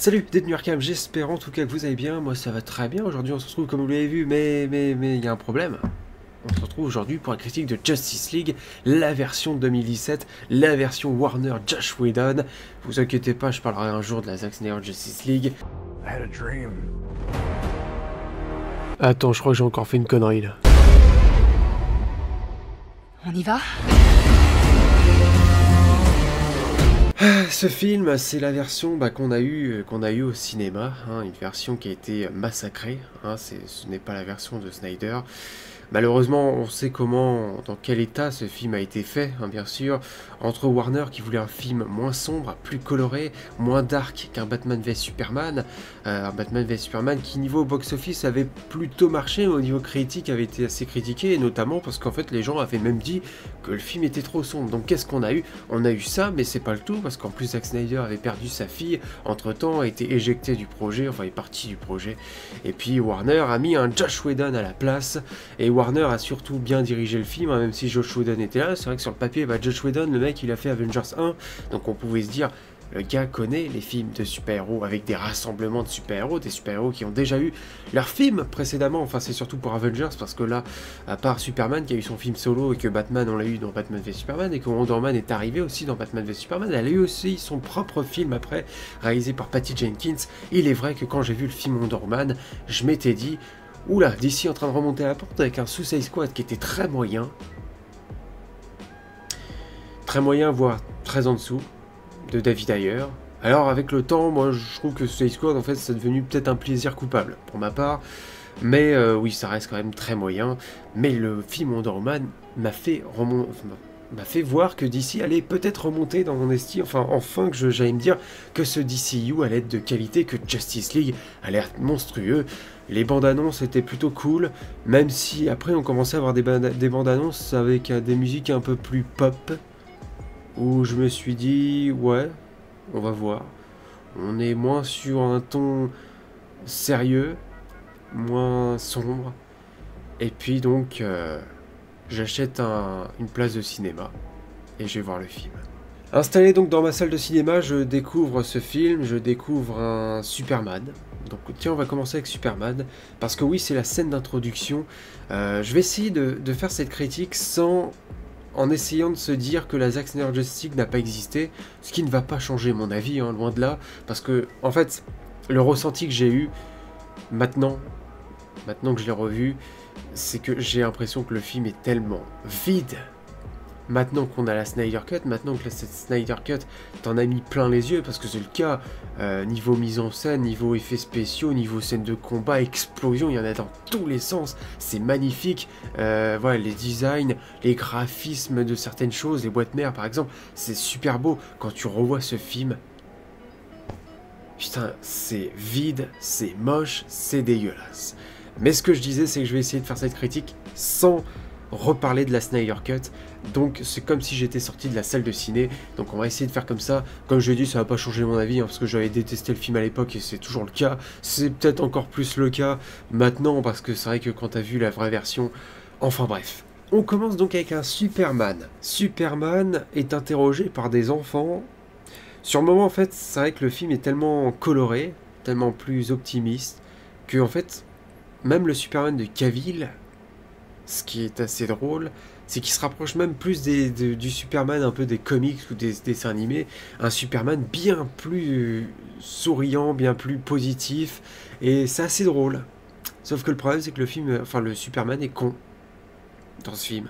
Salut, Détenu Arkham, j'espère en tout cas que vous allez bien, moi ça va très bien, aujourd'hui on se retrouve comme vous l'avez vu, mais il y a un problème. On se retrouve aujourd'hui pour la critique de Justice League, la version 2017, la version Warner Joss Whedon. Vous inquiétez pas, je parlerai un jour de la Zack Snyder Justice League. I had a dream. Attends, je crois que j'ai encore fait une connerie là. On y va? Ce film, c'est la version qu'on a eu au cinéma, hein, une version qui a été massacrée, hein, ce n'est pas la version de Snyder. Malheureusement, on sait dans quel état ce film a été fait, hein, bien sûr, entre Warner qui voulait un film moins sombre, plus coloré, moins dark qu'un Batman v Superman, un Batman v Superman qui niveau box-office avait plutôt marché, mais au niveau critique avait été assez critiqué, et notamment parce qu'en fait les gens avaient même dit que le film était trop sombre. Donc qu'est-ce qu'on a eu? On a eu ça, mais c'est pas le tout, parce qu'en plus Zack Snyder avait perdu sa fille, entre-temps a été éjecté du projet, enfin est parti du projet, et puis Warner a mis un Joss Whedon à la place, et Warner a surtout bien dirigé le film, hein, même si Joss Whedon était là. C'est vrai que sur le papier, Joss Whedon, le mec, il a fait Avengers 1, donc on pouvait se dire, le gars connaît les films de super-héros avec des rassemblements de super-héros, des super-héros qui ont déjà eu leur film précédemment. Enfin, c'est surtout pour Avengers, parce que là, à part Superman qui a eu son film solo et que Batman, on l'a eu dans Batman v Superman, et que Wonder Woman est arrivé aussi dans Batman v Superman, elle a eu aussi son propre film après, réalisé par Patty Jenkins. Il est vrai que quand j'ai vu le film Wonder Woman, je m'étais dit, oula, DC en train de remonter à la porte avec un Suicide Squad qui était très moyen, voire très en dessous de David Ayer. Alors avec le temps, moi je trouve que Suicide Squad en fait c'est devenu peut-être un plaisir coupable pour ma part, mais oui ça reste quand même très moyen. Mais le film Wonder Woman m'a fait voir que DC allait peut-être remonter dans mon estime, enfin que j'allais me dire que ce DCU allait être de qualité, que Justice League allait être monstrueux. Les bandes annonces étaient plutôt cool, même si après on commençait à avoir des bandes annonces avec des musiques un peu plus pop, où je me suis dit ouais, on va voir. On est moins sur un ton sérieux, moins sombre, et puis donc j'achète une place de cinéma et je vais voir le film. Installé donc dans ma salle de cinéma, je découvre ce film, je découvre un Superman. Donc tiens, on va commencer avec Superman, parce que oui, c'est la scène d'introduction. Je vais essayer de faire cette critique en essayant de se dire que la Zack Snyder Justice League n'a pas existé, ce qui ne va pas changer mon avis, hein, loin de là, parce que en fait, le ressenti que j'ai eu maintenant que je l'ai revu, c'est que j'ai l'impression que le film est tellement vide. Maintenant qu'on a la Snyder Cut, maintenant que cette Snyder Cut t'en a mis plein les yeux, parce que c'est le cas, niveau mise en scène, niveau effets spéciaux, niveau scène de combat, explosion, il y en a dans tous les sens, c'est magnifique, voilà, les designs, les graphismes de certaines choses, les boîtes mères par exemple, c'est super beau. Quand tu revois ce film, putain, c'est vide, c'est moche, c'est dégueulasse. Mais ce que je disais, c'est que je vais essayer de faire cette critique sans reparler de la Snyder Cut, donc c'est comme si j'étais sorti de la salle de ciné, donc on va essayer de faire comme ça. Comme je l'ai dit, ça va pas changer mon avis, hein, parce que j'avais détesté le film à l'époque et c'est toujours le cas, c'est peut-être encore plus le cas maintenant, parce que c'est vrai que quand t'as vu la vraie version, enfin bref. On commence donc avec un Superman. Superman est interrogé par des enfants. Sur le moment en fait, c'est vrai que le film est tellement coloré, tellement plus optimiste, que en fait, même le Superman de Cavill, ce qui est assez drôle, c'est qu'il se rapproche même plus du Superman un peu des comics ou des dessins animés, un Superman bien plus souriant, bien plus positif, et c'est assez drôle. Sauf que le problème c'est que le Superman est con dans ce film.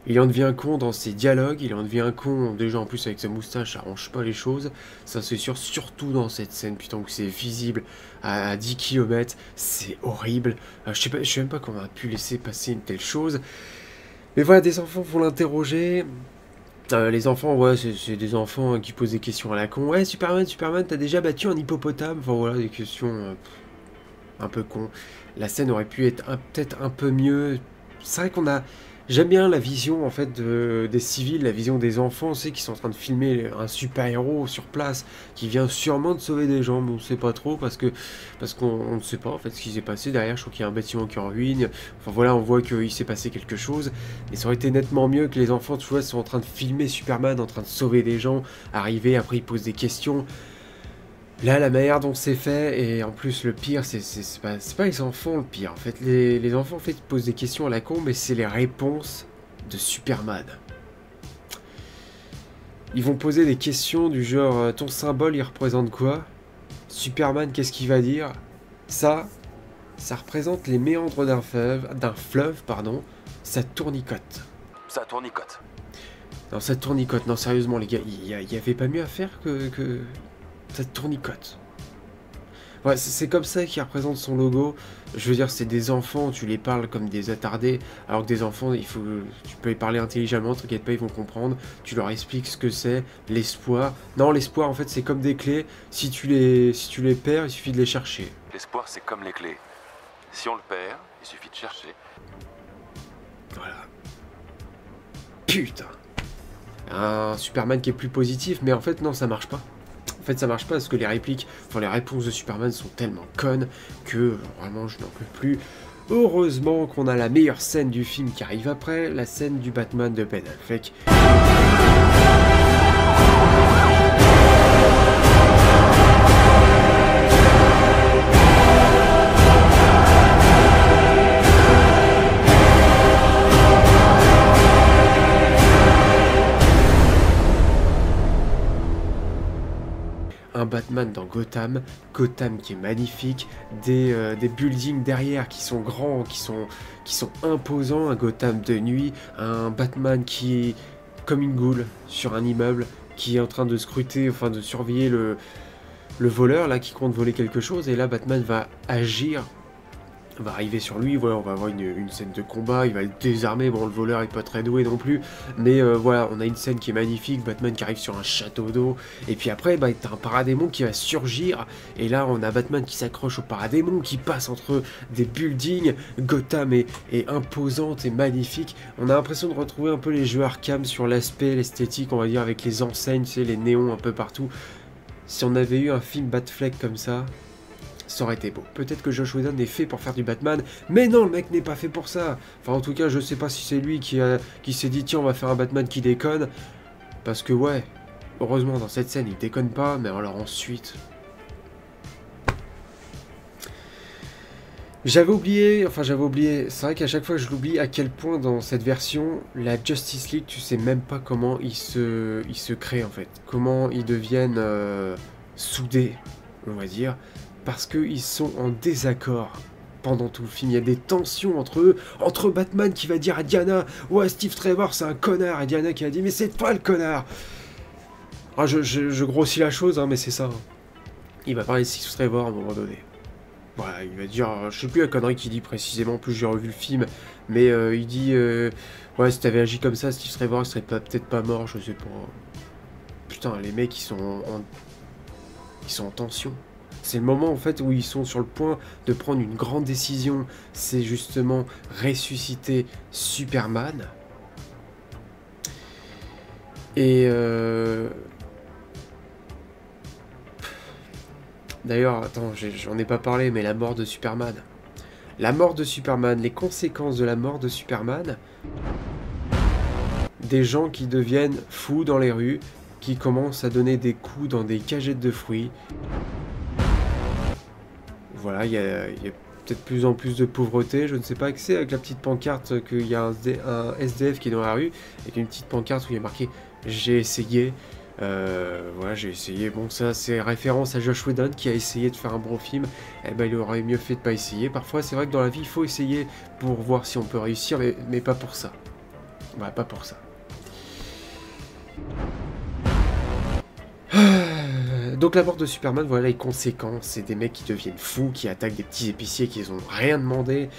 Il en devient con dans ses dialogues, il en devient con déjà en plus avec sa moustache, ça arrange pas les choses, ça c'est sûr, surtout dans cette scène, putain, où c'est visible à 10 km, c'est horrible, je sais même pas comment on a pu laisser passer une telle chose, mais voilà, des enfants vont l'interroger, les enfants, ouais, c'est des enfants qui posent des questions à la con, ouais, Superman, t'as déjà battu un hippopotame, enfin voilà, des questions un peu con, la scène aurait pu être peut-être un peu mieux, c'est vrai qu'on a... J'aime bien la vision en fait des civils, la vision des enfants, c'est qui sont en train de filmer un super-héros sur place qui vient sûrement de sauver des gens, mais on ne sait pas trop parce qu'on ne sait pas en fait ce qui s'est passé derrière. Je crois qu'il y a un bâtiment qui est en ruine. Enfin voilà, on voit qu'il s'est passé quelque chose. Mais ça aurait été nettement mieux que les enfants, tu vois, sont en train de filmer Superman, en train de sauver des gens, arriver, après ils posent des questions. Là, la manière dont c'est fait, et en plus le pire, c'est pas les enfants le pire. En fait, les enfants en fait, ils posent des questions à la con, mais c'est les réponses de Superman. Ils vont poser des questions du genre ton symbole il représente quoi? Superman qu'est-ce qu'il va dire? Ça représente les méandres d'un fleuve, pardon, ça tournicote. Ça tournicote. Non, ça tournicote, non sérieusement les gars, il y avait pas mieux à faire que ça tournicote. Ouais, c'est comme ça qu'il représente son logo. Je veux dire, c'est des enfants, tu les parles comme des attardés, alors que des enfants, tu peux les parler intelligemment, t'inquiète pas, ils vont comprendre. Tu leur expliques ce que c'est, l'espoir. Non, l'espoir, en fait, c'est comme des clés. Si tu les perds, il suffit de les chercher. L'espoir, c'est comme les clés. Si on le perd, il suffit de chercher. Voilà. Putain. Un Superman qui est plus positif, mais en fait, non, ça marche pas. En fait, ça marche pas parce que les réponses de Superman sont tellement connes que vraiment je n'en peux plus. Heureusement qu'on a la meilleure scène du film qui arrive après, la scène du Batman de Ben Affleck. Un Batman dans Gotham qui est magnifique, des buildings derrière qui sont grands, qui sont imposants, un Gotham de nuit, un Batman qui est comme une goule sur un immeuble, qui est en train de scruter, enfin de surveiller le voleur là qui compte voler quelque chose, et là Batman va agir, va arriver sur lui, voilà, on va avoir une scène de combat, il va le désarmer, bon le voleur est pas très doué non plus, mais voilà, on a une scène qui est magnifique, Batman qui arrive sur un château d'eau, et puis après, bah, t'as un paradémon qui va surgir, et là on a Batman qui s'accroche au paradémon, qui passe entre des buildings, Gotham est imposante et magnifique, on a l'impression de retrouver un peu les jeux Arkham sur l'aspect, l'esthétique, on va dire, avec les enseignes, tu sais, les néons un peu partout. Si on avait eu un film Batfleck comme ça aurait été beau. Peut-être que Josh Whedon est fait pour faire du Batman, mais non, le mec n'est pas fait pour ça. Enfin, en tout cas, je sais pas si c'est lui qui s'est dit, tiens, on va faire un Batman qui déconne. Parce que, ouais, heureusement, dans cette scène, il déconne pas, mais alors ensuite... J'avais oublié, c'est vrai qu'à chaque fois je l'oublie à quel point dans cette version, la Justice League, tu sais même pas comment ils se créent en fait. Comment ils deviennent soudés, on va dire. Parce qu'ils sont en désaccord pendant tout le film. Il y a des tensions entre eux, entre Batman qui va dire à Diana « Ouais, Steve Trevor, c'est un connard !» et Diana qui a dit « Mais c'est toi le connard !» Ah, je grossis la chose, hein, mais c'est ça. Hein. Il va parler de Steve Trevor à un moment donné. Voilà, il va dire, je sais plus la connerie qu'il dit précisément, en plus j'ai revu le film, mais il dit, ouais, si t'avais agi comme ça, Steve Trevor, il serait peut-être pas mort, je sais pas. Putain, les mecs, ils sont en tension. C'est le moment, en fait, où ils sont sur le point de prendre une grande décision, c'est justement ressusciter Superman. Et d'ailleurs, attends, j'en ai pas parlé, mais la mort de Superman. La mort de Superman, les conséquences de la mort de Superman. Des gens qui deviennent fous dans les rues, qui commencent à donner des coups dans des cagettes de fruits. Voilà, il y a peut-être plus en plus de pauvreté, je ne sais pas, que c'est avec la petite pancarte qu'il y a un SDF qui est dans la rue, avec une petite pancarte où il y a marqué « J'ai essayé ». Voilà, j'ai essayé. Bon, ça, c'est référence à Josh Whedon qui a essayé de faire un bon film. Eh ben, il aurait mieux fait de pas essayer. Parfois, c'est vrai que dans la vie, il faut essayer pour voir si on peut réussir, mais pas pour ça. Ouais, pas pour ça. Donc la mort de Superman, voilà les conséquences, c'est des mecs qui deviennent fous, qui attaquent des petits épiciers qui n'ont rien demandé,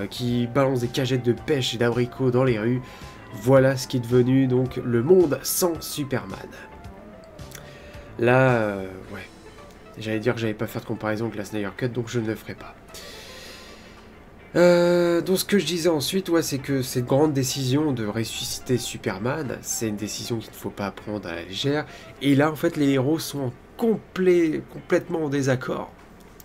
qui balancent des cagettes de pêche et d'abricots dans les rues. Voilà ce qui est devenu donc le monde sans Superman. Là, ouais, j'allais dire que j'allais pas faire de comparaison avec la Snyder Cut, donc je ne le ferai pas. Donc ce que je disais ensuite, ouais, c'est que cette grande décision de ressusciter Superman, c'est une décision qu'il ne faut pas prendre à la légère. Et là, en fait, les héros sont complètement en désaccord.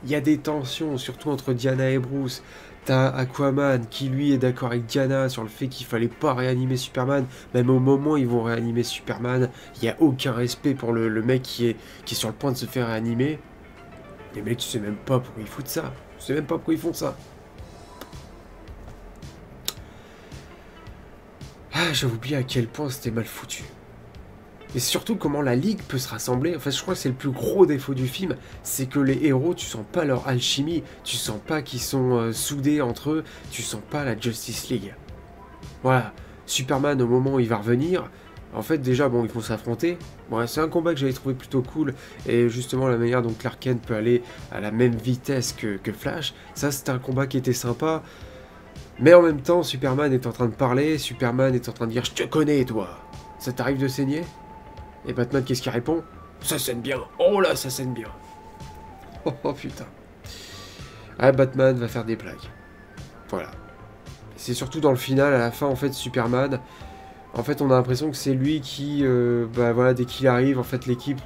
Il y a des tensions, surtout entre Diana et Bruce. T'as Aquaman qui, lui, est d'accord avec Diana sur le fait qu'il fallait pas réanimer Superman. Même au moment où ils vont réanimer Superman, il n'y a aucun respect pour le mec qui est sur le point de se faire réanimer. Les mecs, tu sais même pas pourquoi ils foutent ça. Tu sais même pas pourquoi ils font ça. Ah, j'avais oublié à quel point c'était mal foutu. Et surtout comment la Ligue peut se rassembler. En fait, je crois que c'est le plus gros défaut du film, c'est que les héros, tu sens pas leur alchimie, tu sens pas qu'ils sont soudés entre eux, tu sens pas la Justice League. Voilà, Superman, au moment où il va revenir, en fait, déjà, bon, ils vont s'affronter. Bon, c'est un combat que j'avais trouvé plutôt cool, et justement, la manière dont Clark Kent peut aller à la même vitesse que Flash, ça, c'était un combat qui était sympa. Mais en même temps, Superman est en train de parler, Superman est en train de dire « Je te connais, toi !» Ça t'arrive de saigner? Et Batman, qu'est-ce qu'il répond? Ça saigne bien. Oh là, ça saigne bien. Oh putain. Ah, Batman va faire des blagues. Voilà. C'est surtout dans le final, à la fin, en fait, Superman... En fait, on a l'impression que c'est lui qui... bah voilà, dès qu'il arrive, en fait, l'équipe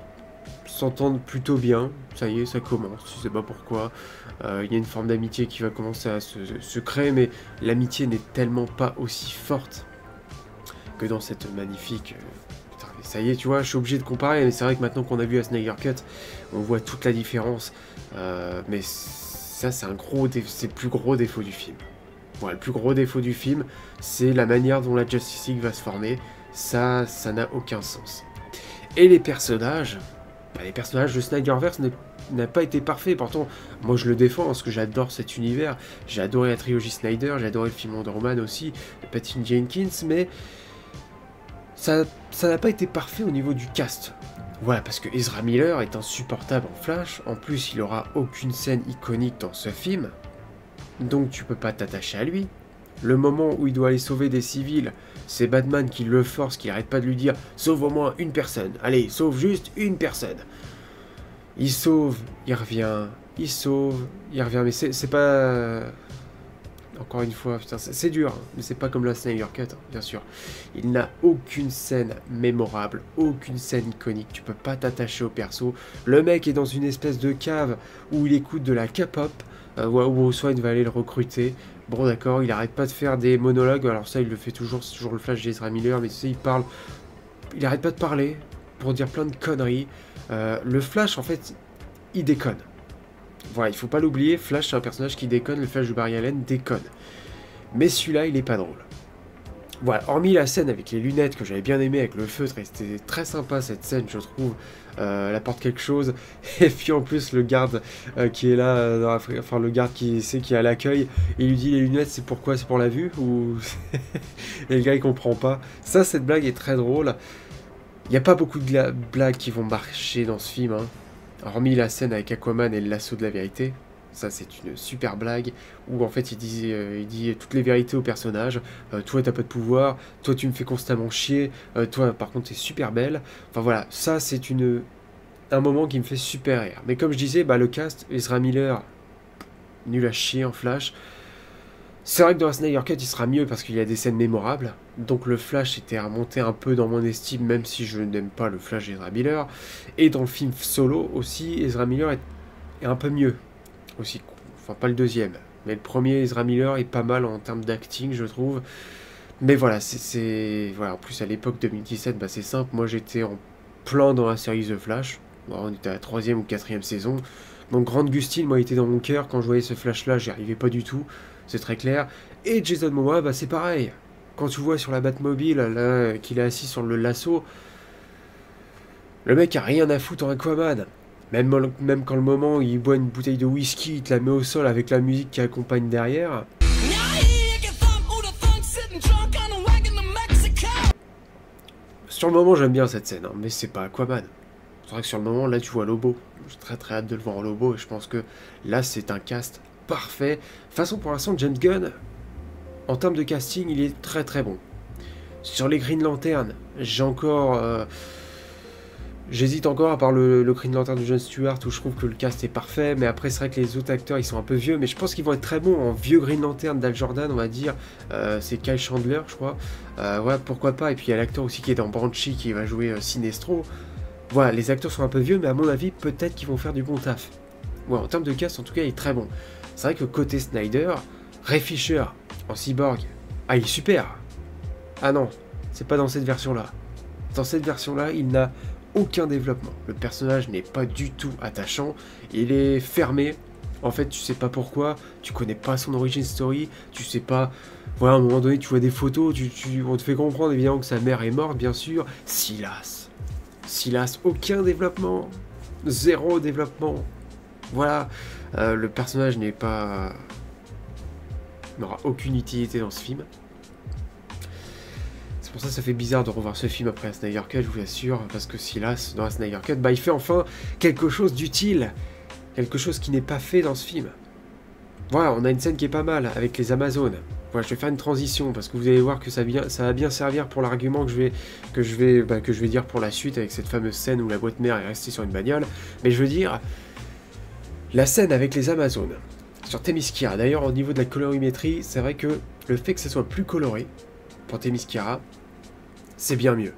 s'entend plutôt bien. Ça y est, ça commence. Je sais pas pourquoi. Il y a une forme d'amitié qui va commencer à se créer, mais l'amitié n'est tellement pas aussi forte que dans cette magnifique... Ça y est, tu vois, je suis obligé de comparer, mais c'est vrai que maintenant qu'on a vu la Snyder Cut, on voit toute la différence. Mais ça, c'est c'est le plus gros défaut du film. Voilà, le plus gros défaut du film, c'est la manière dont la Justice League va se former. Ça n'a aucun sens. Et les personnages de Snyderverse n'a pas été parfait. Pourtant, moi je le défends parce que j'adore cet univers. J'ai adoré la trilogie Snyder, j'ai adoré le film Wonder Woman aussi, de Patty Jenkins, mais... Ça n'a pas été parfait au niveau du cast. Voilà, parce que Ezra Miller est insupportable en Flash. En plus, il aura aucune scène iconique dans ce film. Donc tu peux pas t'attacher à lui. Le moment où il doit aller sauver des civils, c'est Batman qui le force, qui arrête pas de lui dire « Sauve au moins une personne. Allez, sauve juste une personne. » Il sauve, il revient, il sauve, il revient. Mais c'est pas... Encore une fois, putain, c'est dur, hein, mais c'est pas comme la Snyder Cut, hein, bien sûr. Il n'a aucune scène mémorable, aucune scène iconique, tu peux pas t'attacher au perso. Le mec est dans une espèce de cave où il écoute de la K-pop, où soit il va aller le recruter. Bon d'accord, il arrête pas de faire des monologues, alors ça il le fait toujours, c'est toujours le Flash d'Ezra Miller, mais tu sais, il arrête pas de parler pour dire plein de conneries. Le Flash, en fait, il déconne. Voilà, il faut pas l'oublier, Flash c'est un personnage qui déconne, le Flash de Barry Allen déconne. Mais celui-là, il est pas drôle. Voilà, hormis la scène avec les lunettes que j'avais bien aimé avec le feutre, et c'était très sympa cette scène, je trouve, elle apporte quelque chose. Et puis en plus, le garde qui est là, enfin le garde qui est à l'accueil, il lui dit les lunettes c'est pourquoi? C'est pour la vue? Ou... Et le gars il comprend pas. Ça, cette blague est très drôle. Il n'y a pas beaucoup de blagues qui vont marcher dans ce film, hein. Hormis la scène avec Aquaman et le lasso de la vérité, ça c'est une super blague, où en fait il dit toutes les vérités au personnage, toi t'as pas de pouvoir, toi tu me fais constamment chier, toi par contre t'es super belle, enfin voilà, ça c'est un moment qui me fait super rire. Mais comme je disais, bah, le cast, Ezra Miller, nul à chier en Flash. C'est vrai que dans la Snyder Cut il sera mieux parce qu'il y a des scènes mémorables, donc le Flash était remonté un peu dans mon estime même si je n'aime pas le Flash d'Ezra Miller, et dans le film Solo aussi, Ezra Miller est un peu mieux, aussi, enfin pas le deuxième, mais le premier Ezra Miller est pas mal en termes d'acting je trouve, mais voilà, voilà, en plus à l'époque 2017, bah, c'est simple, moi j'étais en plein dans la série The Flash, bon, on était à la 3e ou 4e saison, donc Grant Gustin, moi il était dans mon cœur, quand je voyais ce Flash là j'y arrivais pas du tout, c'est très clair. Et Jason Momoa, bah c'est pareil. Quand tu vois sur la Batmobile, là, qu'il est assis sur le lasso, le mec a rien à foutre en Aquaman. Même quand le moment où il boit une bouteille de whisky, il te la met au sol avec la musique qui accompagne derrière. Sur le moment, j'aime bien cette scène, hein, mais c'est pas Aquaman. C'est vrai que sur le moment, là, tu vois Lobo. J'ai très hâte de le voir en Lobo, et je pense que là, c'est un cast parfait. De toute façon, pour l'instant, James Gunn, en termes de casting, il est très bon. Sur les Green Lantern, j'hésite encore à part le Green Lantern de Jon Stewart où je trouve que le cast est parfait, mais après c'est vrai que les autres acteurs ils sont un peu vieux, mais je pense qu'ils vont être très bons en vieux Green Lantern d'Al Jordan, on va dire. C'est Kyle Chandler, je crois. Ouais, pourquoi pas. Et puis il y a l'acteur aussi qui est dans Banshee qui va jouer Sinestro. Voilà, les acteurs sont un peu vieux, mais à mon avis, peut-être qu'ils vont faire du bon taf. Ouais, en termes de cast, en tout cas, il est très bon. C'est vrai que côté Snyder, Ray Fisher en Cyborg, ah, il est super. Ah non, c'est pas dans cette version-là. Dans cette version-là, il n'a aucun développement. Le personnage n'est pas du tout attachant, il est fermé. En fait, tu sais pas pourquoi, tu connais pas son origin story, tu sais pas... Voilà, à un moment donné, tu vois des photos, on te fait comprendre évidemment que sa mère est morte, bien sûr. Silas. Silas, aucun développement. Zéro développement. Voilà, le personnage n'est pas... n'aura aucune utilité dans ce film. C'est pour ça que ça fait bizarre de revoir ce film après la Snyder Cut, je vous assure, parce que Silas, dans la Snyder Cut, bah, il fait enfin quelque chose d'utile. Quelque chose qui n'est pas fait dans ce film. Voilà, on a une scène qui est pas mal, avec les Amazones. Voilà, je vais faire une transition, parce que vous allez voir que ça va bien servir pour l'argument que je vais dire pour la suite, avec cette fameuse scène où la boîte mère est restée sur une bagnole. Mais je veux dire, la scène avec les Amazones, sur Themyscira. D'ailleurs, au niveau de la colorimétrie, c'est vrai que le fait que ça soit plus coloré, pour Themyscira, c'est bien mieux.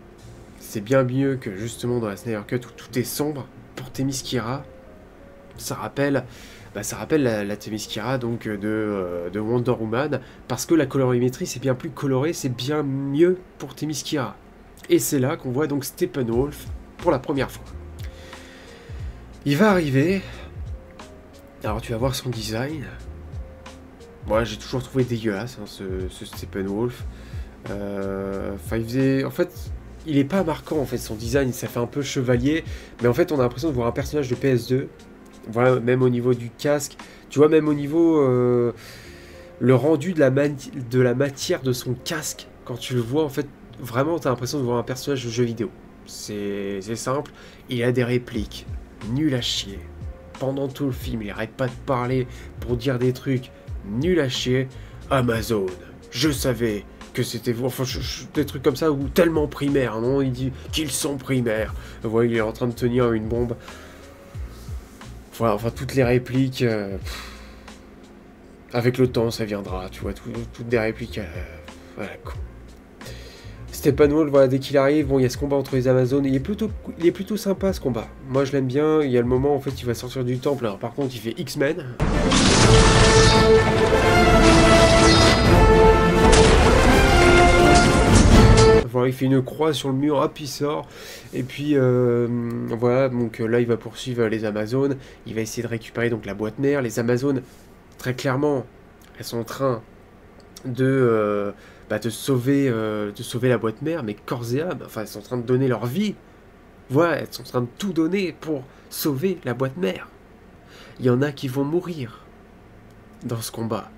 C'est bien mieux que justement dans la Snyder Cut où tout est sombre. Pour Themyscira, ça rappelle la Themyscira donc de Wonder Woman, parce que la colorimétrie c'est bien plus coloré, c'est bien mieux pour Themyscira. Et c'est là qu'on voit donc Steppenwolf pour la première fois. Il va arriver. Alors tu vas voir son design. Moi j'ai toujours trouvé dégueulasse hein, ce Steppenwolf. En fait, il est pas marquant en fait son design, ça fait un peu chevalier, mais en fait on a l'impression de voir un personnage de PS2. Voilà, même au niveau du casque, tu vois, même au niveau le rendu de la matière de son casque, quand tu le vois, en fait, vraiment, tu as l'impression de voir un personnage de jeu vidéo. C'est simple, il a des répliques, nul à chier. Pendant tout le film, il arrête pas de parler pour dire des trucs, nul à chier. Amazon, je savais que c'était vous, enfin, des trucs comme ça, ou tellement primaires, non, il dit qu'ils sont primaires. Voilà, il est en train de tenir une bombe. Voilà, enfin, toutes les répliques, avec le temps, ça viendra, tu vois, toutes des répliques, voilà, quoi. Steppenwolf, voilà, dès qu'il arrive, bon, il y a ce combat entre les Amazones, il est plutôt sympa, ce combat. Moi, je l'aime bien, il y a le moment, en fait, il va sortir du temple, alors, par contre, il fait X-Men. Voilà, il fait une croix sur le mur, hop, il sort. Et puis, voilà, donc là, il va poursuivre les Amazones. Il va essayer de récupérer donc la boîte mère. Les Amazones, très clairement, elles sont en train de sauver la boîte mère, mais corps et âme. Enfin, elles sont en train de donner leur vie. Voilà, elles sont en train de tout donner pour sauver la boîte mère. Il y en a qui vont mourir dans ce combat.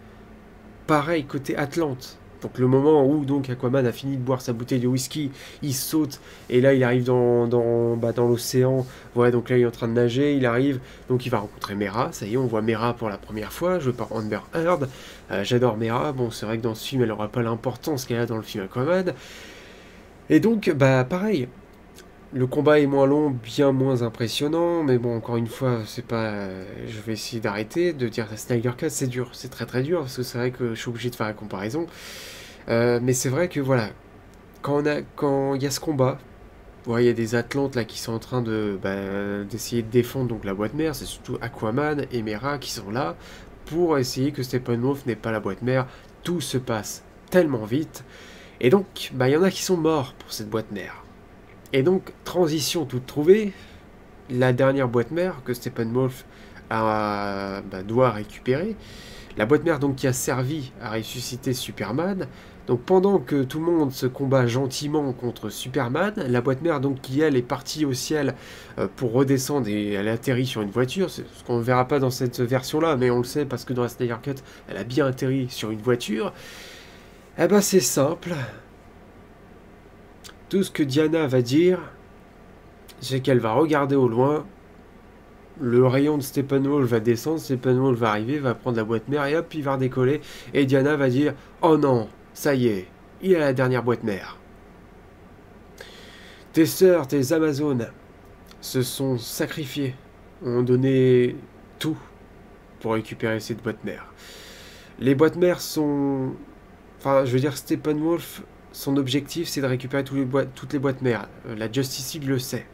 Pareil, côté Atlante. Donc le moment où donc Aquaman a fini de boire sa bouteille de whisky, il saute et là il arrive dans l'océan. Ouais, donc là il est en train de nager, il arrive, donc il va rencontrer Mera. Ça y est, on voit Mera pour la première fois, jouée par Amber Heard. J'adore Mera. Bon, c'est vrai que dans ce film elle aura pas l'importance qu'elle a dans le film Aquaman. Et donc pareil. Le combat est moins long, bien moins impressionnant, mais bon, encore une fois, c'est pas... je vais essayer d'arrêter de dire la Snyder Cut, c'est dur, c'est très très dur, parce que c'est vrai que je suis obligé de faire la comparaison. Mais c'est vrai que, voilà, quand il y a ce combat, ouais, il y a des Atlantes là qui sont en train d'essayer de défendre donc, la boîte mère, c'est surtout Aquaman et Mera qui sont là, pour essayer que Steppenwolf n'ait pas la boîte mère. Tout se passe tellement vite, et donc, il y en a qui sont morts pour cette boîte mère. Et donc, transition toute trouvée, la dernière boîte mère que Steppenwolf doit récupérer, la boîte mère donc qui a servi à ressusciter Superman. Donc pendant que tout le monde se combat gentiment contre Superman, la boîte mère donc qui elle est partie au ciel pour redescendre et elle atterrit sur une voiture, c'est ce qu'on ne verra pas dans cette version là, mais on le sait parce que dans la Snyder Cut, elle a bien atterri sur une voiture. Eh ben c'est simple. Tout ce que Diana va dire, c'est qu'elle va regarder au loin, le rayon de Steppenwolf va descendre, Steppenwolf va arriver, va prendre la boîte mère et hop, il va redécoller. Et Diana va dire, oh non, ça y est, il a la dernière boîte mère. Tes sœurs, tes Amazones, se sont sacrifiées, ont donné tout pour récupérer cette boîte mère. Les boîtes mères sont... Enfin, je veux dire, Steppenwolf... Son objectif, c'est de récupérer toutes les boîtes mères. La Justice League le sait.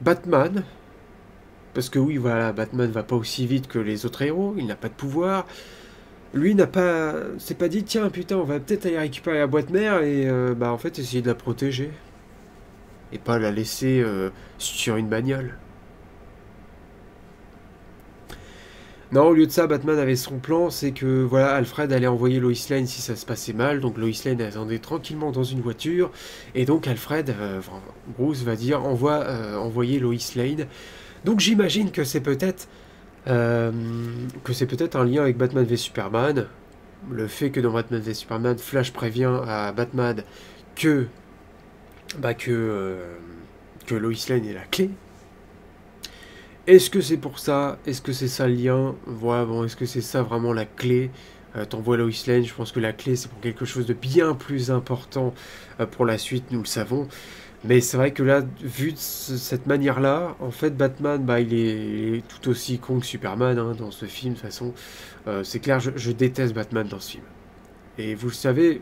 Batman, parce que oui, voilà, Batman va pas aussi vite que les autres héros, il n'a pas de pouvoir. Lui s'est pas dit, tiens, putain, on va peut-être aller récupérer la boîte mère et, en fait, essayer de la protéger. et pas la laisser sur une bagnole. Non, au lieu de ça, Batman avait son plan, c'est que voilà, Alfred allait envoyer Lois Lane si ça se passait mal, donc Lois Lane attendait tranquillement dans une voiture, et donc Alfred, Bruce va dire envoyer Lois Lane. Donc j'imagine que c'est peut-être un lien avec Batman v Superman, le fait que dans Batman v Superman, Flash prévient à Batman que Lois Lane est la clé. Est-ce que c'est pour ça? Est-ce que c'est ça le lien? Voilà, bon, est-ce que c'est ça vraiment la clé? T'envoies Lois Lane, je pense que la clé c'est pour quelque chose de bien plus important pour la suite, nous le savons. Mais c'est vrai que là, vu de cette manière-là, en fait, Batman, il est tout aussi con que Superman hein, dans ce film, de toute façon. C'est clair, je déteste Batman dans ce film. Et vous le savez,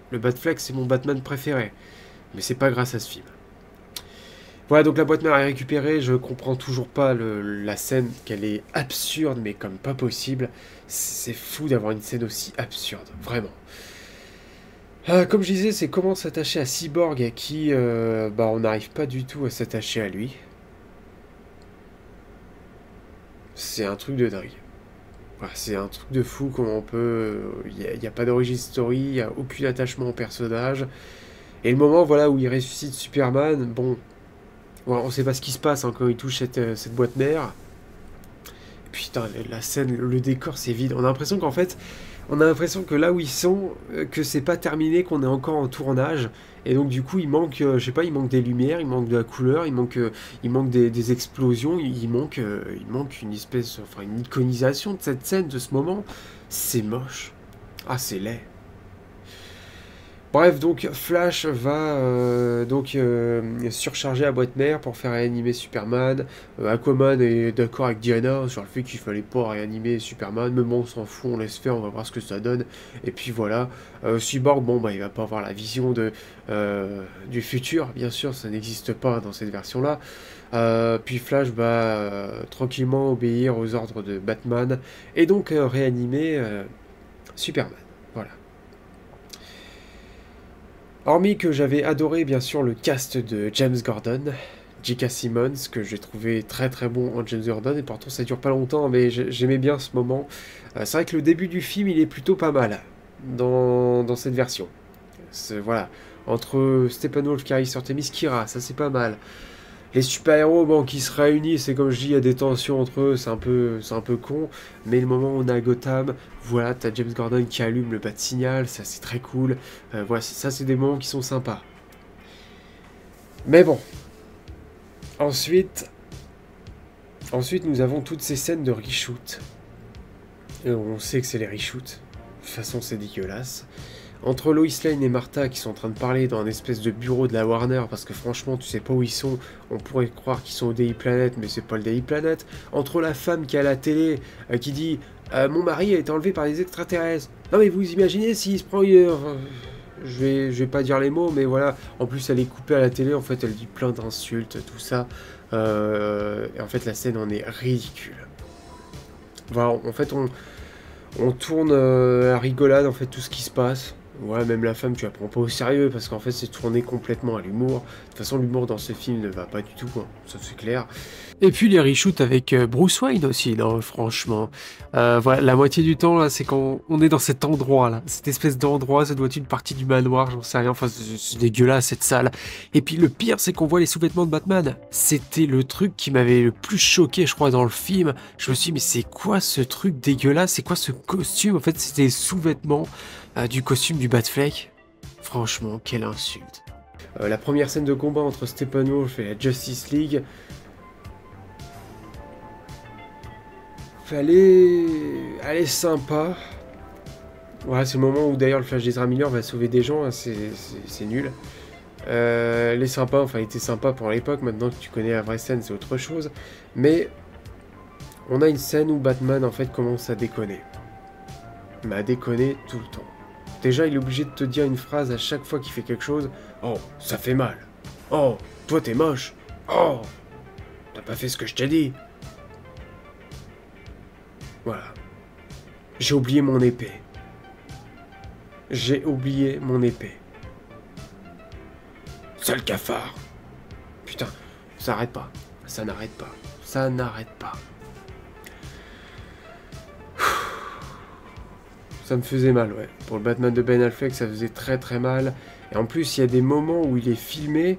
le Batfleck, c'est mon Batman préféré. Mais c'est pas grâce à ce film. Voilà, donc la boîte mère est récupérée, je comprends toujours pas la scène, qu'elle est absurde, mais comme pas possible. C'est fou d'avoir une scène aussi absurde, vraiment. Comme je disais, c'est comment s'attacher à Cyborg, à qui on n'arrive pas du tout à s'attacher à lui. C'est un truc de dingue. Voilà, c'est un truc de fou, comment on peut... Il n'y a pas d'origine story, il n'y a aucun attachement au personnage. Et le moment voilà, où il ressuscite Superman, bon... Voilà, on sait pas ce qui se passe hein, quand il touche cette boîte mère. Et puis putain, la scène, le décor c'est vide. On a l'impression qu'en fait, que là où ils sont, que c'est pas terminé, qu'on est encore en tournage. Et donc du coup il manque, je sais pas, il manque des lumières, il manque de la couleur, il manque des explosions, il manque une espèce, enfin une iconisation de cette scène, de ce moment. C'est moche. Ah c'est laid. Bref, donc Flash va surcharger la boîte mère pour faire réanimer Superman. Aquaman est d'accord avec Diana sur le fait qu'il fallait pas réanimer Superman, mais bon, on s'en fout, on laisse faire, on va voir ce que ça donne. Et puis voilà. Cyborg, il va pas avoir la vision du futur, bien sûr, ça n'existe pas dans cette version-là. Puis Flash va tranquillement obéir aux ordres de Batman et donc réanimer Superman. Voilà. Hormis que j'avais adoré bien sûr le cast de James Gordon, J.K. Simmons, que j'ai trouvé très très bon en James Gordon, et pourtant ça dure pas longtemps, mais j'aimais bien ce moment. C'est vrai que le début du film il est plutôt pas mal dans cette version. Voilà, entre Steppenwolf qui arrive sur Themyscira, ça c'est pas mal. Les super-héros qui se réunissent, c'est comme je dis, il y a des tensions entre eux, c'est un peu con, mais le moment où on a Gotham, voilà, t'as James Gordon qui allume le bat-signal, ça c'est très cool, voilà, ça c'est des moments qui sont sympas. Mais bon, ensuite nous avons toutes ces scènes de reshoot, on sait que c'est les reshoots, de toute façon c'est dégueulasse. Entre Lois Lane et Martha qui sont en train de parler dans un espèce de bureau de la Warner, parce que franchement tu sais pas où ils sont, on pourrait croire qu'ils sont au Daily Planet, mais c'est pas le Daily Planet. Entre la femme qui est à la télé, qui dit mon mari a été enlevé par les extraterrestres. Non mais vous imaginez s'il se prend je vais pas dire les mots, mais voilà, en plus elle est coupée à la télé, en fait elle dit plein d'insultes, tout ça. Et en fait la scène en est ridicule. Voilà, en fait on tourne à rigolade en fait tout ce qui se passe. Ouais, même la femme, tu la prends pas au sérieux, parce qu'en fait, c'est tourné complètement à l'humour. De toute façon, l'humour dans ce film ne va pas du tout, hein, ça c'est clair. Et puis les reshoots avec Bruce Wayne aussi, non, franchement. Voilà, la moitié du temps, là, c'est quand on est dans cet endroit, là. Cette espèce d'endroit, ça doit être une partie du manoir, j'en sais rien, enfin, c'est dégueulasse, cette salle. Et puis le pire, c'est qu'on voit les sous-vêtements de Batman. C'était le truc qui m'avait le plus choqué, je crois, dans le film. Je me suis dit, mais c'est quoi ce truc dégueulasse? C'est quoi ce costume? En fait, c'était les sous-vêtements du costume du Batfleck. Franchement, quelle insulte. La première scène de combat entre Steppenwolf et la Justice League. Elle est sympa. Voilà, c'est le moment où d'ailleurs le Flash d'Ezra Miller va sauver des gens, hein, c'est nul. Elle est sympa, enfin elle était sympa pour l'époque, maintenant que tu connais la vraie scène c'est autre chose. Mais on a une scène où Batman en fait commence à déconner. Mais à déconner tout le temps. Déjà il est obligé de te dire une phrase à chaque fois qu'il fait quelque chose. Oh, ça fait mal. Oh, toi t'es moche. Oh, t'as pas fait ce que je t'ai dit. Voilà. J'ai oublié mon épée. J'ai oublié mon épée. Sale cafard. Putain, ça n'arrête pas. Ça n'arrête pas. Ça n'arrête pas. Ça me faisait mal, ouais. Pour le Batman de Ben Affleck, ça faisait très très mal. Et en plus, il y a des moments où il est filmé.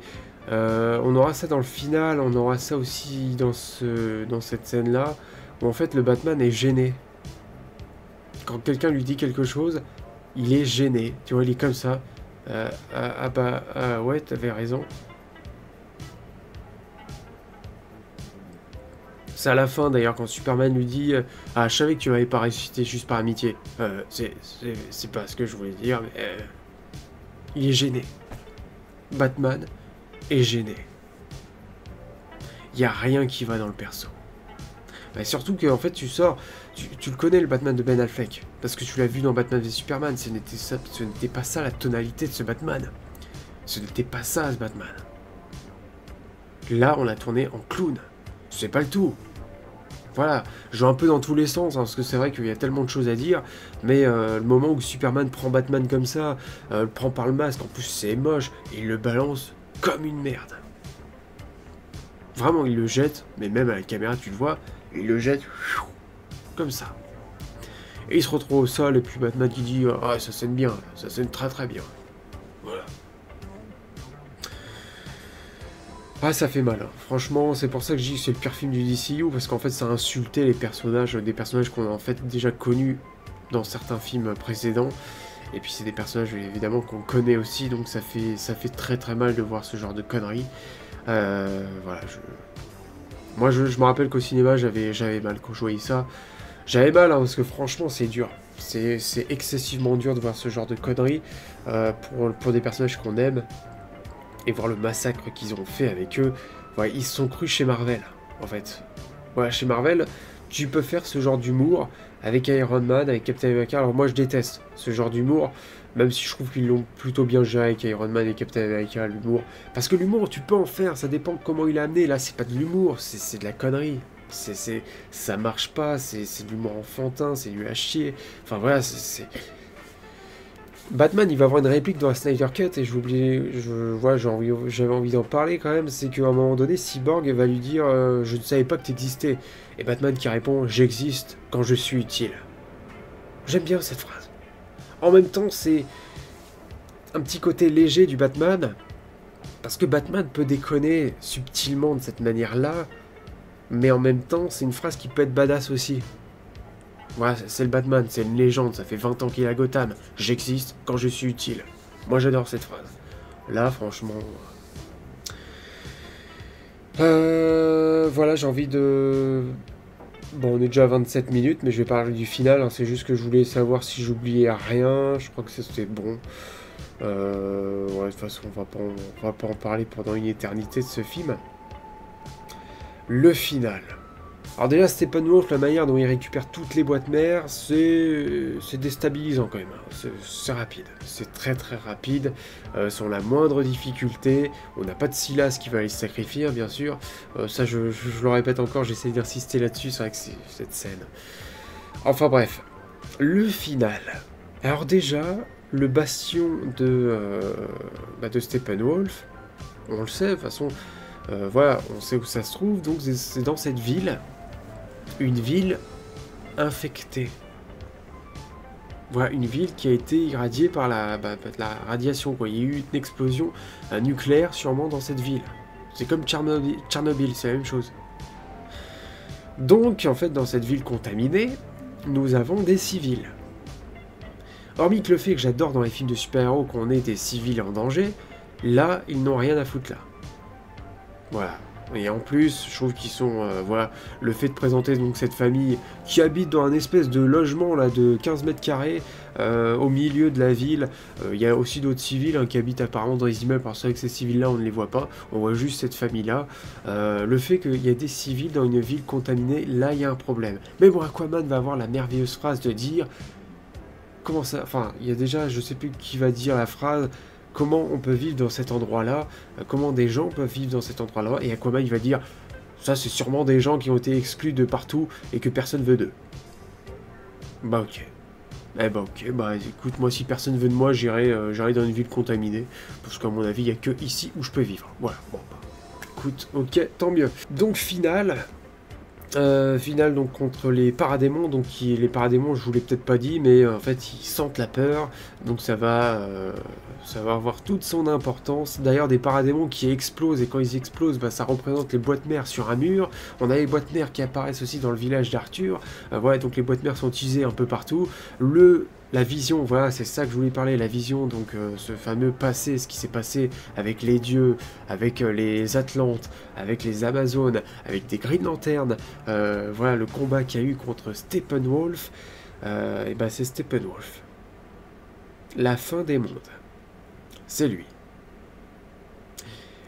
On aura ça dans le final, on aura ça aussi dans cette scène-là, où en fait le Batman est gêné. Quand quelqu'un lui dit quelque chose, il est gêné. Tu vois, il est comme ça. Ouais, t'avais raison. C'est à la fin d'ailleurs quand Superman lui dit ah, je savais que tu m'avais pas ressuscité juste par amitié. C'est pas ce que je voulais dire, mais il est gêné. Batman est gêné. Il y a rien qui va dans le perso. Bah, surtout que en fait tu sors, tu le connais le Batman de Ben Affleck parce que tu l'as vu dans Batman v Superman. Ce n'était pas ça la tonalité de ce Batman. Ce n'était pas ça ce Batman. Là on l'a tourné en clown. C'est pas le tout. Voilà, je joue un peu dans tous les sens, hein, parce que c'est vrai qu'il y a tellement de choses à dire, mais le moment où Superman prend Batman comme ça, le prend par le masque, en plus c'est moche, et il le balance comme une merde. Vraiment, il le jette, mais même à la caméra, tu le vois, il le jette comme ça. Et il se retrouve au sol, et puis Batman qui dit « Ah, ça sonne bien, ça sonne très très bien. » Voilà. Ah, ça fait mal, hein. Franchement, c'est pour ça que je dis que c'est le pire film du DCU, parce qu'en fait, ça a insulté les personnages, des personnages qu'on a en fait déjà connus dans certains films précédents, et puis c'est des personnages évidemment qu'on connaît aussi, donc ça fait très très mal de voir ce genre de conneries. Voilà, moi je me rappelle qu'au cinéma, j'avais mal quand je voyais ça. J'avais mal, hein, parce que franchement, c'est dur. C'est excessivement dur de voir ce genre de conneries pour des personnages qu'on aime. Et voir le massacre qu'ils ont fait avec eux. Ouais, ils se sont crus chez Marvel, en fait. Voilà, chez Marvel, tu peux faire ce genre d'humour avec Iron Man, avec Captain America. Alors moi, je déteste ce genre d'humour, même si je trouve qu'ils l'ont plutôt bien géré avec Iron Man et Captain America, l'humour. Parce que l'humour, tu peux en faire, ça dépend de comment il est amené. Là, c'est pas de l'humour, c'est de la connerie. Ça marche pas, c'est de l'humour enfantin, c'est nul à chier. Enfin voilà, Batman, il va avoir une réplique dans la Snyder Cut, et j'avais envie d'en parler quand même, c'est qu'à un moment donné, Cyborg va lui dire je ne savais pas que tu existais. Et Batman qui répond j'existe quand je suis utile. J'aime bien cette phrase. En même temps, c'est un petit côté léger du Batman, parce que Batman peut déconner subtilement de cette manière-là, mais en même temps, c'est une phrase qui peut être badass aussi. Voilà, c'est le Batman, c'est une légende, ça fait 20 ans qu'il est à Gotham. J'existe quand je suis utile. Moi j'adore cette phrase. Là, franchement... voilà, j'ai envie de... Bon, on est déjà à 27 minutes, mais je vais parler du final. Hein. C'est juste que je voulais savoir si j'oubliais rien. Je crois que c'était bon. Ouais, de toute façon, on va pas en parler pendant une éternité de ce film. Le final... Alors déjà, Steppenwolf, la manière dont il récupère toutes les boîtes mères, c'est déstabilisant quand même. C'est rapide, c'est très très rapide, sans la moindre difficulté. On n'a pas de Silas qui va aller se sacrifier, bien sûr. Ça, je le répète encore, j'essaie d'insister là-dessus, c'est vrai que c'est cette scène. Enfin bref, le final. Alors déjà, le bastion de Steppenwolf, on le sait, de toute façon, voilà, on sait où ça se trouve, donc c'est dans cette ville. Une ville infectée. Voilà, une ville qui a été irradiée par la radiation, quoi. Il y a eu une explosion nucléaire sûrement dans cette ville. C'est comme Tchernobyl, c'est la même chose. Donc, en fait, dans cette ville contaminée, nous avons des civils. Hormis que le fait que j'adore dans les films de super-héros qu'on ait des civils en danger, là, ils n'ont rien à foutre là. Voilà. Et en plus, je trouve qu'ils sont... voilà, le fait de présenter donc cette famille qui habite dans un espèce de logement là de 15 mètres carrés au milieu de la ville. Il y a aussi d'autres civils hein, qui habitent apparemment dans les immeubles, parce que ces civils-là, on ne les voit pas. On voit juste cette famille-là. Le fait qu'il y ait des civils dans une ville contaminée, là, il y a un problème. Mais bon, Aquaman va avoir la merveilleuse phrase de dire... Comment ça... Enfin, il y a déjà, je sais plus qui va dire la phrase... Comment on peut vivre dans cet endroit-là, comment des gens peuvent vivre dans cet endroit-là, et Aquaman il va dire, ça c'est sûrement des gens qui ont été exclus de partout et que personne veut d'eux. Bah ok. Eh bah ok, bah écoute, moi si personne veut de moi, j'irai dans une ville contaminée, parce qu'à mon avis, il n'y a que ici où je peux vivre. Voilà, bon bah. écoute, ok, tant mieux. Donc finale donc contre les paradémons, donc les paradémons je vous l'ai peut-être pas dit, mais en fait ils sentent la peur, donc ça va avoir toute son importance. D'ailleurs des paradémons qui explosent, et quand ils explosent, bah, ça représente les boîtes mères sur un mur. On a les boîtes mères qui apparaissent aussi dans le village d'Arthur, voilà, donc les boîtes mères sont utilisées un peu partout. La vision, voilà, c'est ça que je voulais parler, la vision, donc ce fameux passé, ce qui s'est passé avec les dieux, avec les Atlantes, avec les Amazones, avec des Green Lanterns, voilà, le combat qu'il y a eu contre Steppenwolf, et ben c'est Steppenwolf. La fin des mondes. C'est lui.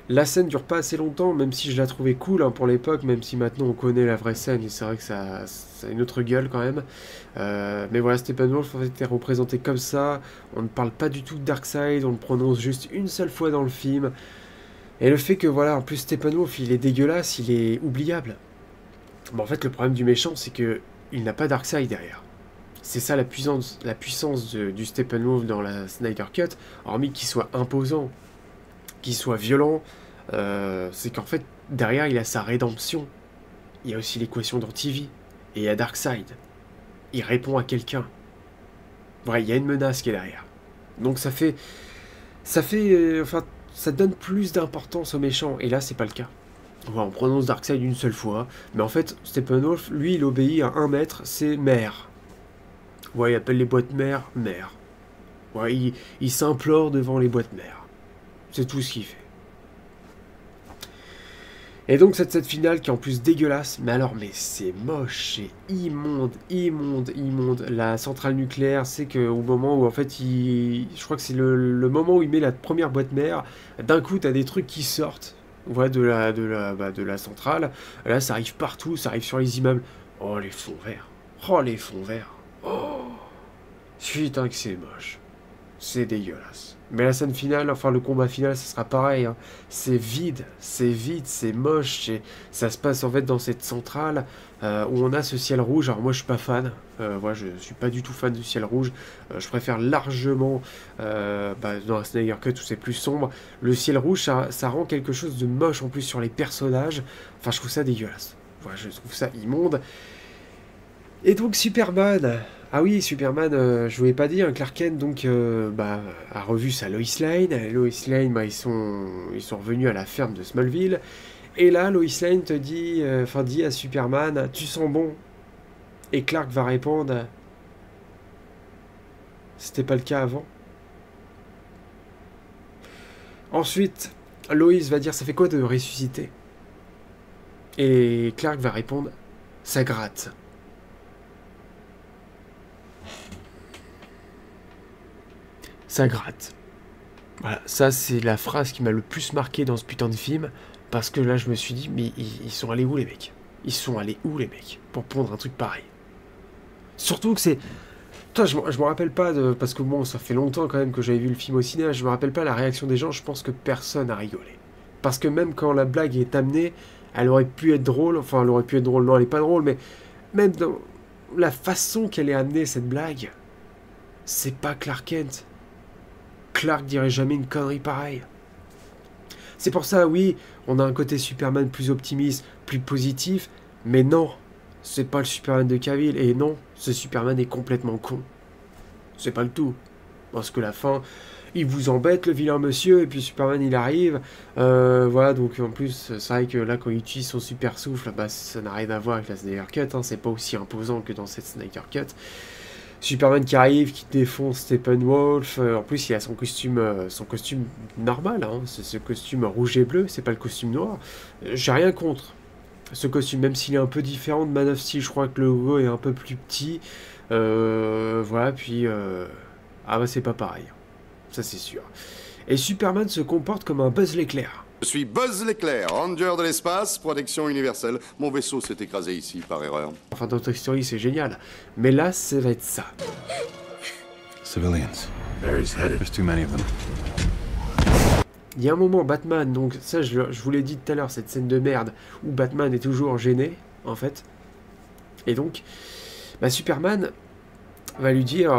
La scène dure pas assez longtemps, même si je la trouvais cool hein, pour l'époque, même si maintenant on connaît la vraie scène, et c'est vrai que ça a une autre gueule quand même. Mais voilà, Steppenwolf en fait était représenté comme ça, on ne parle pas du tout de Darkseid, on le prononce juste une seule fois dans le film. Et le fait que voilà, en plus Steppenwolf il est dégueulasse, il est oubliable. Bon, en fait le problème du méchant c'est que il n'a pas Darkseid derrière. C'est ça la puissance du Steppenwolf dans la Snyder Cut, hormis qu'il soit imposant, qu'il soit violent, c'est qu'en fait, derrière, il a sa rédemption. Il y a aussi l'équation d'Antivie. Et il y a Darkseid. Il répond à quelqu'un. Ouais, il y a une menace qui est derrière. Donc enfin, ça donne plus d'importance aux méchants. Et là, c'est pas le cas. Ouais, on prononce Darkseid une seule fois. Mais en fait, Steppenwolf, lui, il obéit à un maître, c'est mère. Ouais, il appelle les boîtes mères, mère. Ouais, il s'implore devant les boîtes mères. C'est tout ce qu'il fait. Et donc cette scène finale qui est en plus dégueulasse, mais c'est moche, c'est immonde, immonde, immonde. La centrale nucléaire, c'est qu'au moment où en fait je crois que c'est le moment où il met la première boîte mère, d'un coup t'as des trucs qui sortent, ouais, de la centrale. Là ça arrive partout, ça arrive sur les immeubles. Oh les fonds verts, oh les fonds verts, oh putain que c'est moche, c'est dégueulasse. Mais la scène finale, enfin le combat final, ça sera pareil. Hein. C'est vide, c'est moche. Ça se passe en fait dans cette centrale où on a ce ciel rouge. Alors moi je suis pas fan. Voilà, je suis pas du tout fan du ciel rouge. Je préfère largement dans la Snyder Cut où c'est plus sombre. Le ciel rouge, ça rend quelque chose de moche en plus sur les personnages. Enfin je trouve ça dégueulasse. Voilà, je trouve ça immonde. Et donc Superman. Ah oui, Superman, je vous l'ai pas dit, hein, Clark Kent donc a revu sa Lois Lane. Lois Lane, ils sont revenus à la ferme de Smallville. Et là, Lois Lane dit à Superman, tu sens bon. Et Clark va répondre, c'était pas le cas avant. Ensuite, Lois va dire, ça fait quoi de ressusciter? Et Clark va répondre, ça gratte. Ça gratte. Voilà, ça c'est la phrase qui m'a le plus marqué dans ce putain de film, parce que là je me suis dit, mais ils sont allés où les mecs? Ils sont allés où les mecs pour pondre un truc pareil? Surtout que c'est... Toi, je me rappelle pas de... Parce que bon, ça fait longtemps quand même que j'avais vu le film au cinéma, je me rappelle pas la réaction des gens, je pense que personne n'a rigolé. Parce que même quand la blague est amenée, elle aurait pu être drôle, enfin elle aurait pu être drôle, non elle est pas drôle, mais même dans la façon qu'elle est amenée cette blague, c'est pas Clark Kent. Clark dirait jamais une connerie pareille. C'est pour ça, oui, on a un côté Superman plus optimiste, plus positif, mais non, c'est pas le Superman de Cavill, et non, ce Superman est complètement con. C'est pas le tout. Parce que la fin, il vous embête, le vilain monsieur, et puis Superman, il arrive. Voilà, donc en plus, c'est vrai que là, quand il utilise son super souffle, bah, ça n'a rien à voir avec la Snyder Cut, hein, c'est pas aussi imposant que dans cette Snyder Cut. Superman qui arrive, qui défonce Steppenwolf. En plus, il a son costume normal, hein, c'est ce costume rouge et bleu, c'est pas le costume noir. J'ai rien contre ce costume, même s'il est un peu différent de Man of Steel. Je crois que le logo est un peu plus petit. Voilà, puis ah bah c'est pas pareil, ça c'est sûr. Et Superman se comporte comme un Buzz l'éclair. Je suis Buzz l'éclair, ranger de l'espace, protection universelle. Mon vaisseau s'est écrasé ici par erreur. Enfin, dans Toy Story, c'est génial. Mais là, ça va être ça. Civilians. There's too many of them. Il y a un moment, Batman, donc ça, je vous l'ai dit tout à l'heure, cette scène de merde, où Batman est toujours gêné, en fait. Et donc, bah, Superman va lui dire,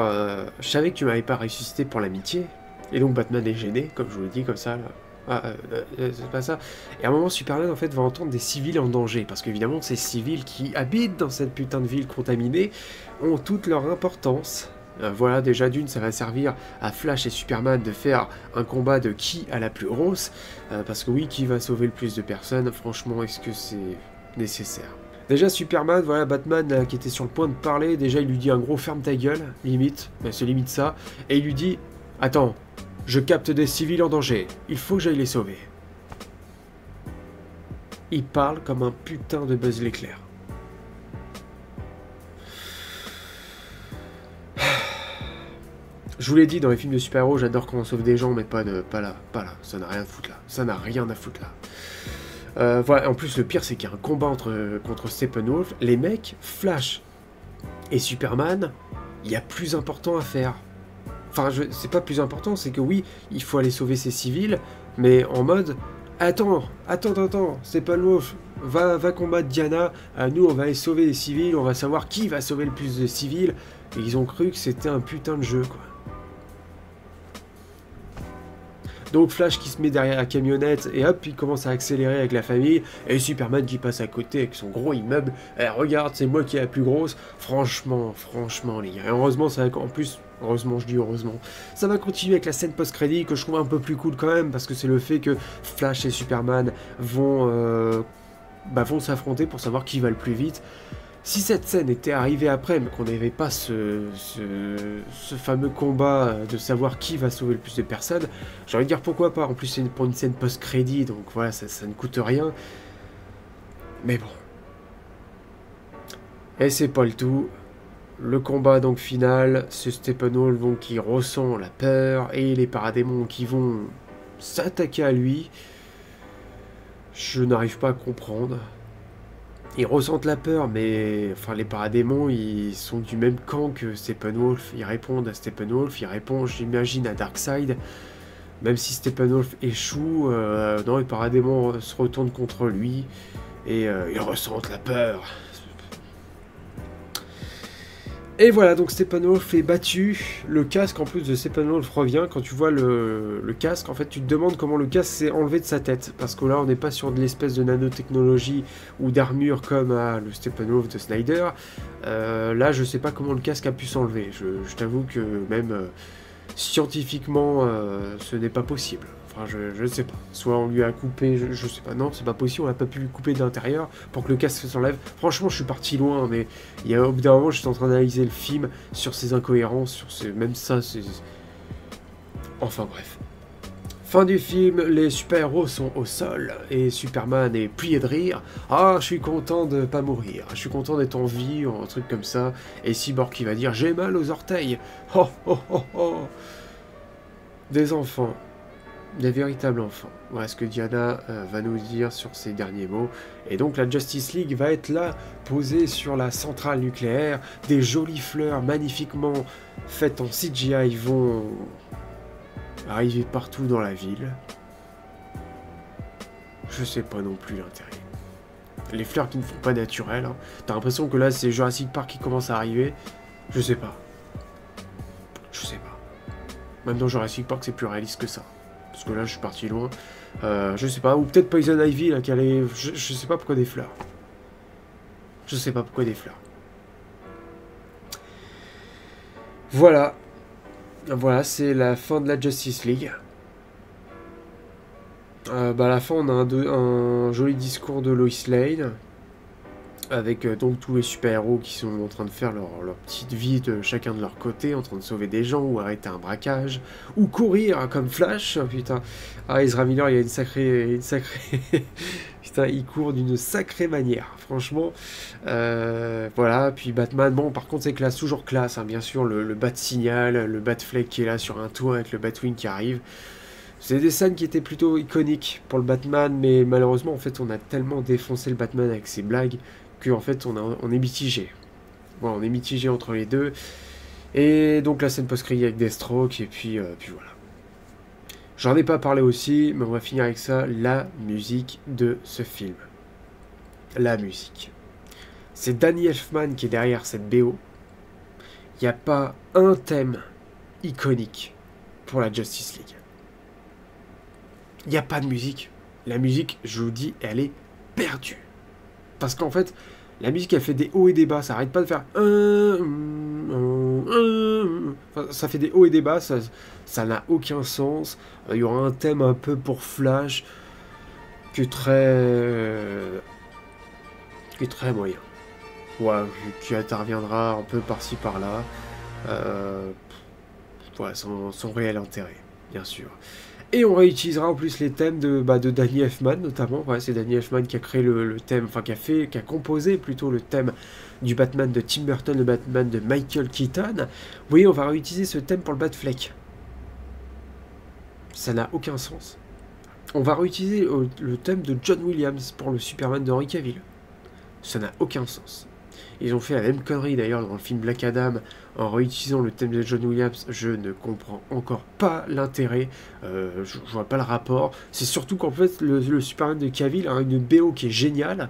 je savais que tu m'avais pas ressuscité pour l'amitié. Et donc Batman est gêné, comme je vous l'ai dit, comme ça, là. C'est pas ça. Et à un moment, Superman, en fait, va entendre des civils en danger. Parce qu'évidemment, ces civils qui habitent dans cette putain de ville contaminée ont toute leur importance. Voilà, déjà d'une, ça va servir à Flash et Superman de faire un combat de qui a la plus grosse. Parce que oui, qui va sauver le plus de personnes, franchement, est-ce que c'est nécessaire? Déjà, Superman, voilà, Batman qui était sur le point de parler, déjà il lui dit un gros ferme ta gueule, limite, c'est limite ça, et il lui dit, attends, je capte des civils en danger, il faut que j'aille les sauver. Il parle comme un putain de Buzz l'éclair. Je vous l'ai dit, dans les films de super-héros, j'adore quand on sauve des gens, mais pas là, ça n'a rien à foutre là, ça n'a rien à foutre là. Voilà, en plus le pire c'est qu'il y a un combat contre Steppenwolf, les mecs, Flash et Superman, il y a plus important à faire. Enfin, c'est pas plus important, c'est que oui, il faut aller sauver ces civils, mais en mode, attends, Steppenwolf, va combattre Diana, nous on va aller sauver les civils, on va savoir qui va sauver le plus de civils, et ils ont cru que c'était un putain de jeu, quoi. Donc Flash qui se met derrière la camionnette et hop, il commence à accélérer avec la famille. Et Superman qui passe à côté avec son gros immeuble. Et regarde, c'est moi qui est la plus grosse. Franchement, les gars. Et heureusement, ça va en plus... Heureusement, je dis heureusement. Ça va continuer avec la scène post-crédit que je trouve un peu plus cool quand même. Parce que c'est le fait que Flash et Superman vont s'affronter pour savoir qui va le plus vite. Si cette scène était arrivée après, mais qu'on n'avait pas ce fameux combat de savoir qui va sauver le plus de personnes, j'ai envie de dire pourquoi pas. En plus, c'est pour une scène post-crédit, donc voilà, ça ne coûte rien. Mais bon. Et c'est pas le tout. Le combat donc final, c'est Steppenwolf donc, qui ressent la peur, et les paradémons qui vont s'attaquer à lui. Je n'arrive pas à comprendre. Ils ressentent la peur, mais enfin les paradémons, ils sont du même camp que Steppenwolf. Ils répondent à Steppenwolf, ils répondent, j'imagine, à Darkseid. Même si Steppenwolf échoue, non, les paradémons se retournent contre lui et ils ressentent la peur. Et voilà, donc Steppenwolf est battu. Le casque, en plus de Steppenwolf, revient. Quand tu vois le casque, en fait, tu te demandes comment le casque s'est enlevé de sa tête. Parce que là, on n'est pas sur de l'espèce de nanotechnologie ou d'armure comme le Steppenwolf de Snyder. Là, je sais pas comment le casque a pu s'enlever. Je t'avoue que même scientifiquement, ce n'est pas possible. Enfin, je ne sais pas. Soit on lui a coupé, je sais pas. Non, c'est pas possible, on n'a pas pu lui couper de l'intérieur pour que le casque s'enlève. Franchement, je suis parti loin, mais il y a au bout d'un moment, j'étais en train d'analyser le film sur ses incohérences, sur ses... même ça, c'est... Enfin, bref. Fin du film, les super-héros sont au sol, et Superman est plié de rire. Ah, je suis content de pas mourir, je suis content d'être en vie, ou un truc comme ça. Et Cyborg qui va dire, j'ai mal aux orteils. Oh, oh, oh, oh. Des enfants. Des véritables enfants. Voilà ce que Diana va nous dire sur ses derniers mots. Et donc la Justice League va être là, posée sur la centrale nucléaire. Des jolies fleurs magnifiquement faites en CGI vont arriver partout dans la ville. Je sais pas non plus l'intérêt. Les fleurs qui ne font pas naturel. Hein. T'as l'impression que là c'est Jurassic Park qui commence à arriver. Je sais pas. Je sais pas. Même dans Jurassic Park c'est plus réaliste que ça. Parce que là, je suis parti loin. Je sais pas. Ou peut-être Poison Ivy, là, qui allait... Je sais pas pourquoi des fleurs. Je sais pas pourquoi des fleurs. Voilà. Voilà, c'est la fin de la Justice League. À la fin, on a un joli discours de Lois Lane. Avec donc tous les super-héros qui sont en train de faire leur petite vie de chacun de leur côté, en train de sauver des gens, ou arrêter un braquage, ou courir comme Flash. Oh, putain, Ezra Miller, il y a une sacrée... putain, il court d'une sacrée manière, franchement. Voilà, puis Batman, bon, par contre, c'est classe, toujours classe, hein, bien sûr, le Bat-Signal, le Bat-Fleck qui est là sur un toit avec le Batwing qui arrive. C'est des scènes qui étaient plutôt iconiques pour le Batman, mais malheureusement, en fait, on a tellement défoncé le Batman avec ses blagues qu'en fait on est mitigé. Voilà, on est mitigé entre les deux. Et donc la scène post-crédit avec Deathstroke, et puis voilà. J'en ai pas parlé aussi, mais on va finir avec ça, la musique de ce film. La musique. C'est Danny Elfman qui est derrière cette BO. Il n'y a pas un thème iconique pour la Justice League. il n'y a pas de musique. La musique, je vous dis, elle est perdue. Parce qu'en fait, la musique, elle fait des hauts et des bas. Ça arrête pas de faire... Enfin, ça fait des hauts et des bas. Ça n'a aucun sens. Il y aura un thème un peu pour Flash qui est très moyen. Ouais, qui interviendra un peu par-ci par-là. Ouais, sans réel intérêt, bien sûr. Et on réutilisera en plus les thèmes de Danny Elfman notamment. Ouais, c'est Danny Elfman qui a créé le thème, enfin qui a composé plutôt le thème du Batman de Tim Burton, le Batman de Michael Keaton. Vous voyez, on va réutiliser ce thème pour le Batfleck. Ça n'a aucun sens. On va réutiliser le thème de John Williams pour le Superman de Henry Cavill. Ça n'a aucun sens. Ils ont fait la même connerie d'ailleurs dans le film Black Adam en réutilisant le thème de John Williams. Je ne comprends encore pas l'intérêt, je vois pas le rapport. C'est surtout qu'en fait le Superman de Cavill a une BO qui est géniale.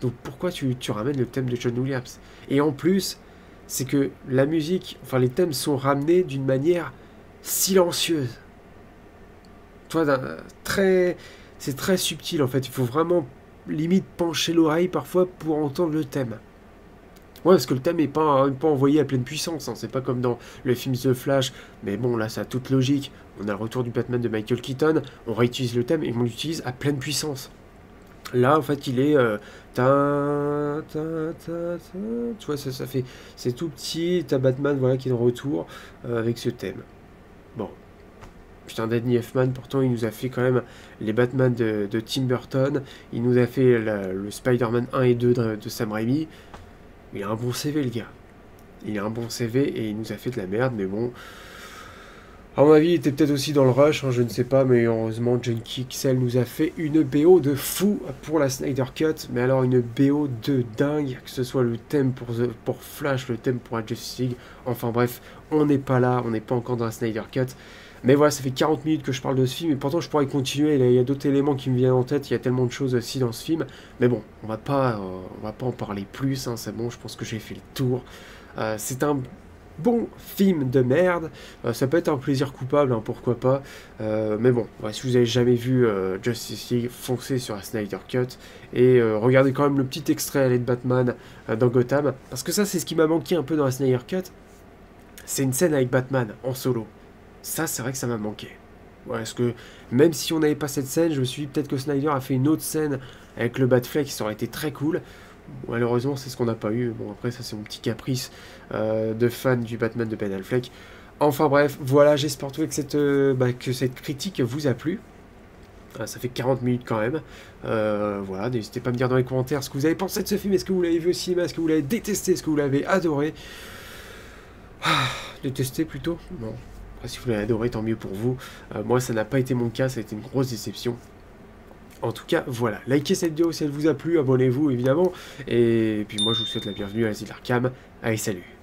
Donc pourquoi tu ramènes le thème de John Williams? Et en plus, c'est que la musique, enfin les thèmes sont ramenés d'une manière silencieuse. Toi, c'est très subtil en fait. Il faut vraiment limite pencher l'oreille parfois pour entendre le thème. Ouais, parce que le thème n'est pas envoyé à pleine puissance, hein. C'est pas comme dans le film The Flash, mais bon, là, ça a toute logique. On a le retour du Batman de Michael Keaton, on réutilise le thème et on l'utilise à pleine puissance. Là, en fait, il est... tu vois, ça fait... C'est tout petit, t'as Batman, voilà, qui est de retour avec ce thème. Bon. Putain, Danny Elfman, pourtant, il nous a fait quand même les Batman de Tim Burton. Il nous a fait le Spider-Man 1 et 2 de Sam Raimi. Il a un bon CV, le gars. Il a un bon CV et il nous a fait de la merde, mais bon. À mon avis, il était peut-être aussi dans le rush, hein, je ne sais pas, mais heureusement, Junkie XL nous a fait une BO de fou pour la Snyder Cut. Mais alors, une BO de dingue, que ce soit le thème pour Flash, le thème pour la Justice League. Enfin bref, on n'est pas là, on n'est pas encore dans la Snyder Cut. Mais voilà, ça fait 40 minutes que je parle de ce film, et pourtant je pourrais continuer, il y a d'autres éléments qui me viennent en tête, il y a tellement de choses aussi dans ce film, mais bon, on va pas en parler plus, hein, c'est bon, je pense que j'ai fait le tour. C'est un bon film de merde, ça peut être un plaisir coupable, hein, pourquoi pas, mais bon, ouais, si vous avez jamais vu Justice League, foncez sur la Snyder Cut, et regardez quand même le petit extrait de Batman dans Gotham, parce que ça c'est ce qui m'a manqué un peu dans la Snyder Cut, c'est une scène avec Batman en solo. Ça, c'est vrai que ça m'a manqué. Ouais, parce que même si on n'avait pas cette scène, je me suis dit peut-être que Snyder a fait une autre scène avec le Batfleck, ça aurait été très cool. Malheureusement, c'est ce qu'on n'a pas eu. Bon, après, ça, c'est mon petit caprice de fan du Batman de Ben Affleck. Enfin bref, voilà, j'espère que cette critique vous a plu. Ça fait 40 minutes quand même. Voilà, n'hésitez pas à me dire dans les commentaires ce que vous avez pensé de ce film. Est-ce que vous l'avez vu au cinéma? Est-ce que vous l'avez détesté? Est-ce que vous l'avez adoré? Détesté plutôt? Non. Si vous l'avez adoré, tant mieux pour vous. Moi, ça n'a pas été mon cas, ça a été une grosse déception. En tout cas, voilà. Likez cette vidéo si elle vous a plu, abonnez-vous évidemment. Et puis moi, je vous souhaite la bienvenue à l'Asile Arkham. Allez, salut!